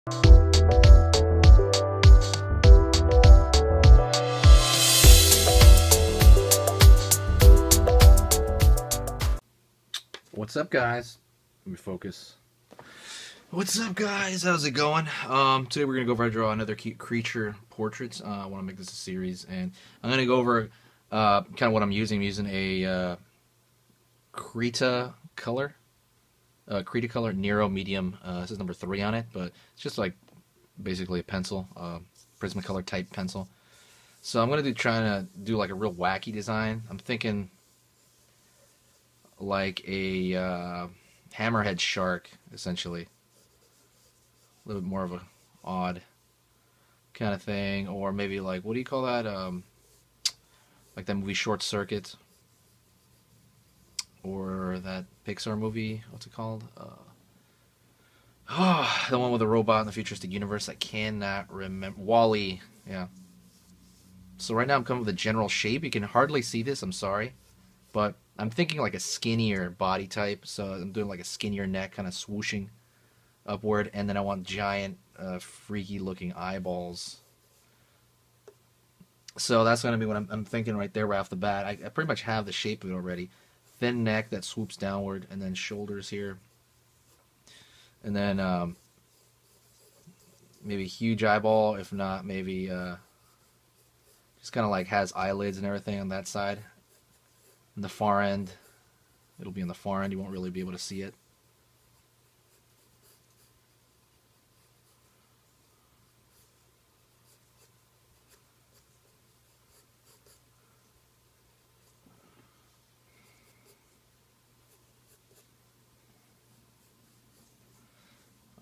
What's up, guys? Let me focus. What's up, guys? How's it going? Today we're gonna go over how to draw another cute creature portraits. I want to make this a series, and I'm gonna go over kind of what I'm using. I'm using a Krita color Nero medium. This is number 3 on it, but it's just like basically a pencil, Prismacolor type pencil. So I'm gonna trying to do like a real wacky design. I'm thinking like a hammerhead shark, essentially. A little bit more of a odd kind of thing, or maybe like, what do you call that? Like that movie Short Circuit, or that Pixar movie. What's it called? The one with the robot in the futuristic universe. I cannot remember. Wall-E. Yeah. So right now I'm coming with a general shape. You can hardly see this. I'm sorry, but I'm thinking like a skinnier body type. So I'm doing like a skinnier neck, kind of swooshing upward, and then I want giant, freaky looking eyeballs. So that's going to be what I'm thinking right there right off the bat. I pretty much have the shape of it already. Thin neck that swoops downward, and then shoulders here. And then maybe huge eyeball, if not maybe just kind of like has eyelids and everything on that side. And the far end, it'll be on the far end, you won't really be able to see it.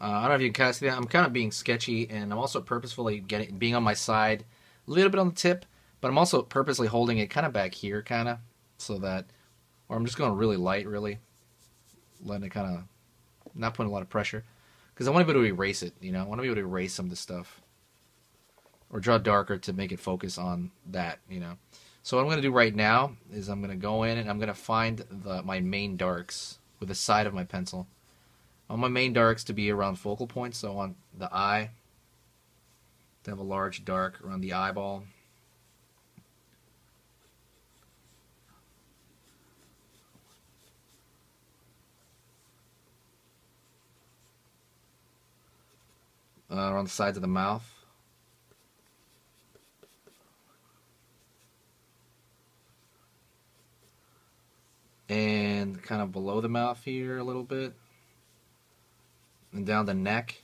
I don't know if you can kind of see that. I'm kind of being sketchy, and I'm also purposefully being on my side, a little bit on the tip, but I'm also purposely holding it kind of back here, kind of, so that, or I'm just going really light, really, letting it kind of, not putting a lot of pressure, because I want to be able to erase it, you know, I want to be able to erase some of this stuff, or draw darker to make it focus on that, you know. So what I'm going to do right now is I'm going to go in and I'm going to find my main darks with the side of my pencil. I want my main darks to be around focal points, so I want the eye to have a large dark around the eyeball. Around the sides of the mouth. And kind of below the mouth here a little bit. And down the neck.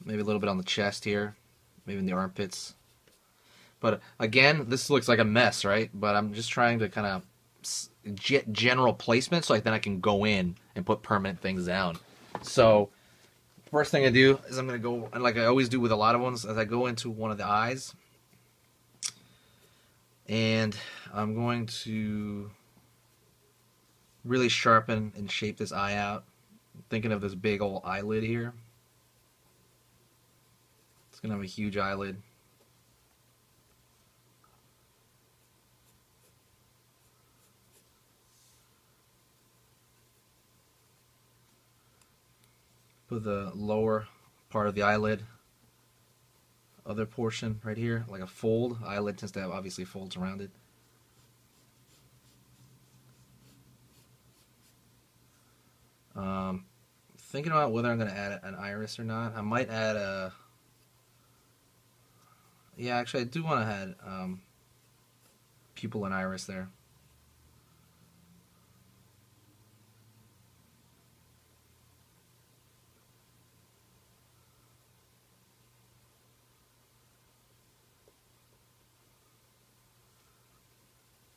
Maybe a little bit on the chest here. Maybe in the armpits. But again, this looks like a mess, right? But I'm just trying to kind of general placement so then I can go in and put permanent things down. So first thing I do is I'm going to go, and like I always do with a lot of ones, as I go into one of the eyes. And I'm going to really sharpen and shape this eye out. I'm thinking of this big old eyelid here. It's going to have a huge eyelid. Put the lower part of the eyelid, other portion right here, like a fold. Eyelid tends to have obviously folds around it. Thinking about whether I'm going to add an iris or not. I might add a... Yeah, actually I do want to add pupil and iris there.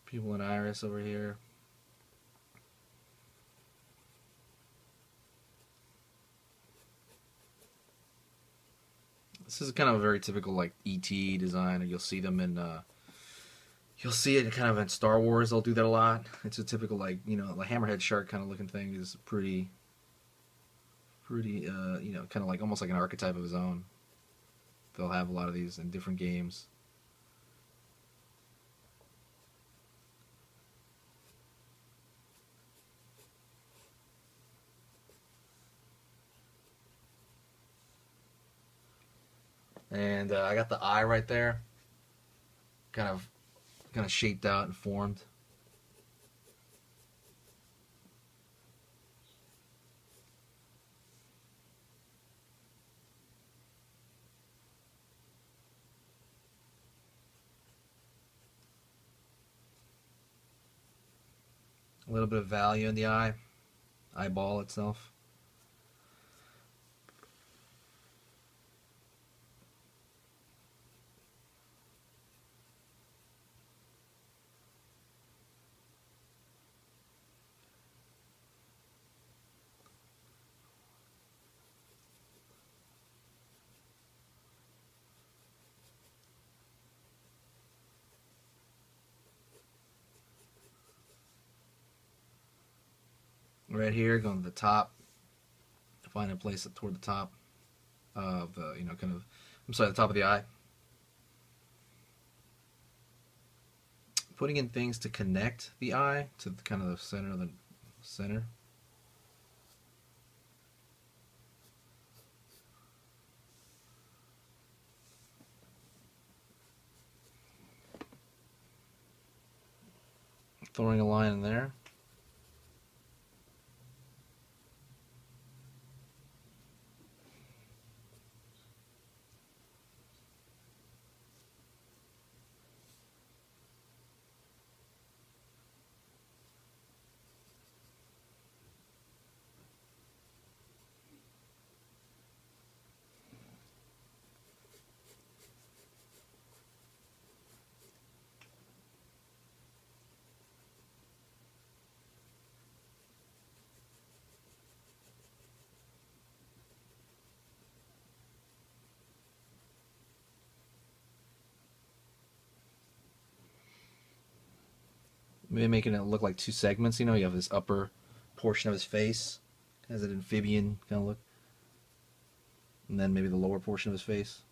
Pupil and iris over here. This is kind of a very typical like E.T. design, and you'll see them in you'll see it kind of in Star Wars. They'll do that a lot. It's a typical like, you know, like hammerhead shark kind of looking thing is pretty you know, kind of like almost like an archetype of his own. They'll have a lot of these in different games. And I got the eye right there, kind of shaped out and formed. A little bit of value in the eye, eyeball itself. Right here, going to the top, find a place toward the top of the, I'm sorry, the top of the eye. Putting in things to connect the eye to kind of the center of the center. Throwing a line in there. Maybe making it look like two segments. You have this upper portion of his face, has an amphibian kind of look, and then maybe the lower portion of his face.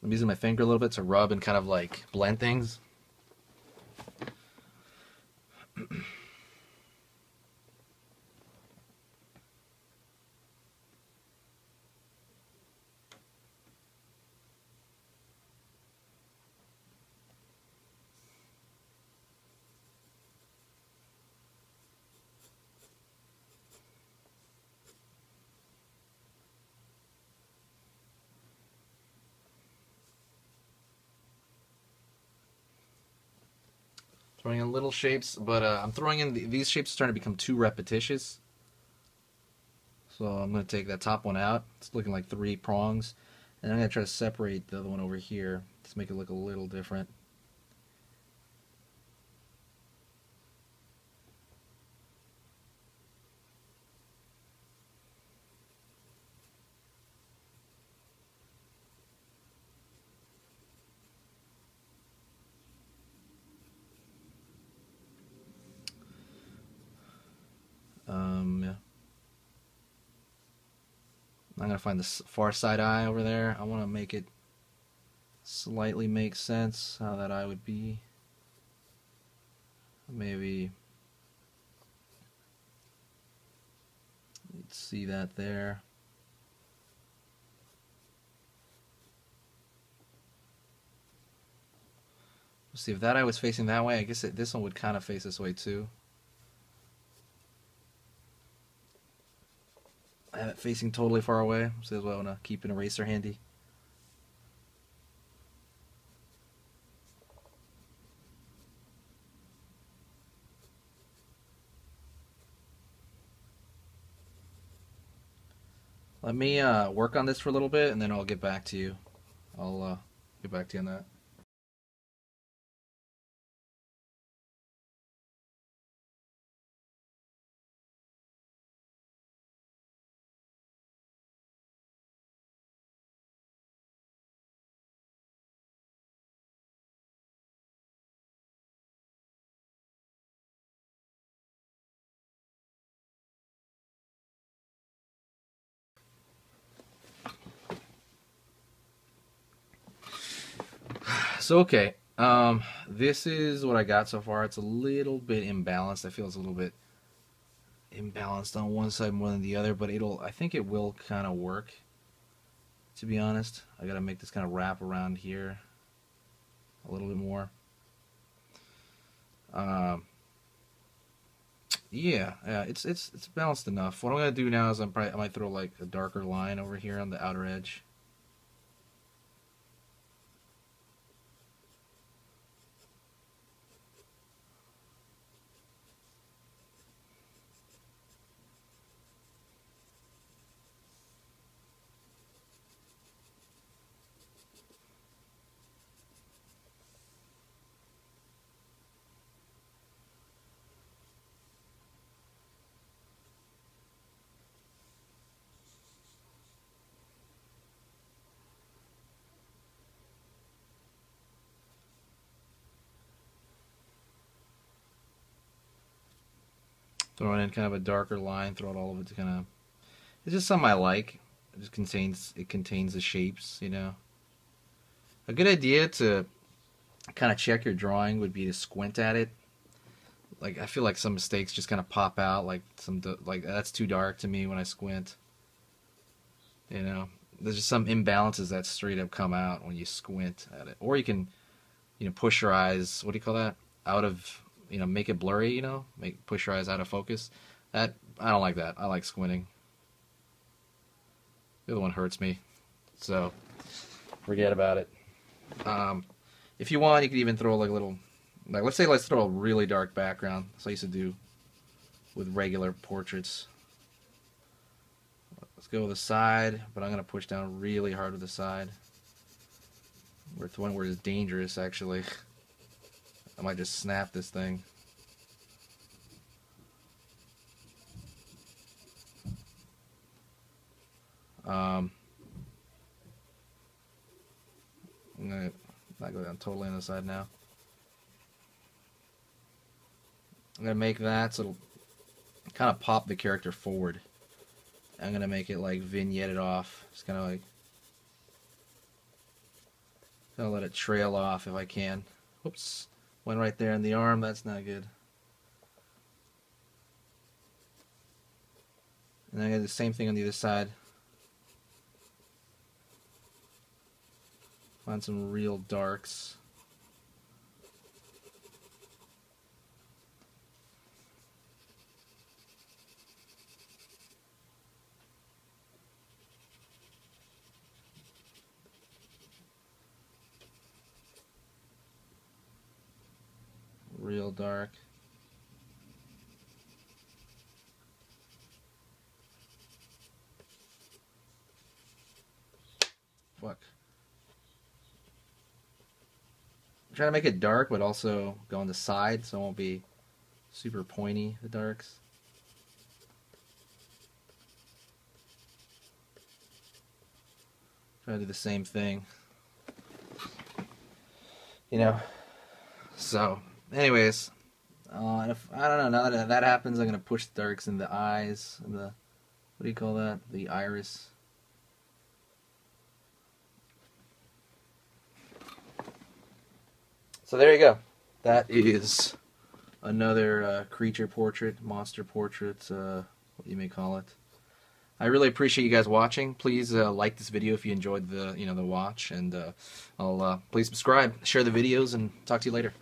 I'm using my finger a little bit to rub and kind of like blend things. Throwing in little shapes, but I'm throwing in these shapes are starting to become too repetitious. So I'm going to take that top one out. It's looking like 3 prongs. And I'm going to try to separate the other one over here to make it look a little different. Yeah. I'm going to find the far side eye over there. I want to make it slightly make sense how that eye would be. Maybe you'd see that there. Let's see, if that eye was facing that way, I guess this one would kind of face this way too. I have it facing totally far away, so that's why I want to keep an eraser handy. Let me work on this for a little bit, and then I'll get back to you. I'll get back to you on that. So okay, This is what I got so far. It's a little bit imbalanced. I feel it's a little bit imbalanced on one side more than the other, but I think it will kind of work, to be honest. I gotta make this kind of wrap around here a little bit more. Yeah, it's balanced enough. What I'm gonna do now is I might throw like a darker line over here on the outer edge. Throwing in kind of a darker line, throw it all over to kind of. It's just something I like. It contains the shapes, you know. A good idea to kind of check your drawing would be to squint at it. Like I feel like some mistakes just kind of pop out, like like that's too dark to me when I squint. You know, there's just some imbalances that straight up come out when you squint at it. Or you can, push your eyes. What do you call that? Out of, make it blurry. Push your eyes out of focus. That I don't like that. I like squinting. The other one hurts me, so forget about it. If you want, you could even throw like a little, let's throw a really dark background. That's what I used to do with regular portraits. Let's go with the side, but I'm going to push down really hard with the side. Where it's one where it's dangerous, actually. I might just snap this thing. I'm going to not go down totally on the side now. I'm going to make that so it'll kind of pop the character forward. I'm going to make it like vignette off. Just kind of like, let it trail off if I can. Whoops. Went right there in the arm. That's not good. And I got the same thing on the other side. Find some real darks. Real dark. Fuck. I'm trying to make it dark, but also go on the side so it won't be super pointy, the darks. Try to do the same thing. So, anyways, if I don't know, now that that happens, I'm gonna push the darks in the eyes and the, what do you call that? The iris. So there you go. That is another creature portrait, monster portrait, what you may call it. I really appreciate you guys watching. Please like this video if you enjoyed the the watch, and please subscribe, share the videos, and talk to you later.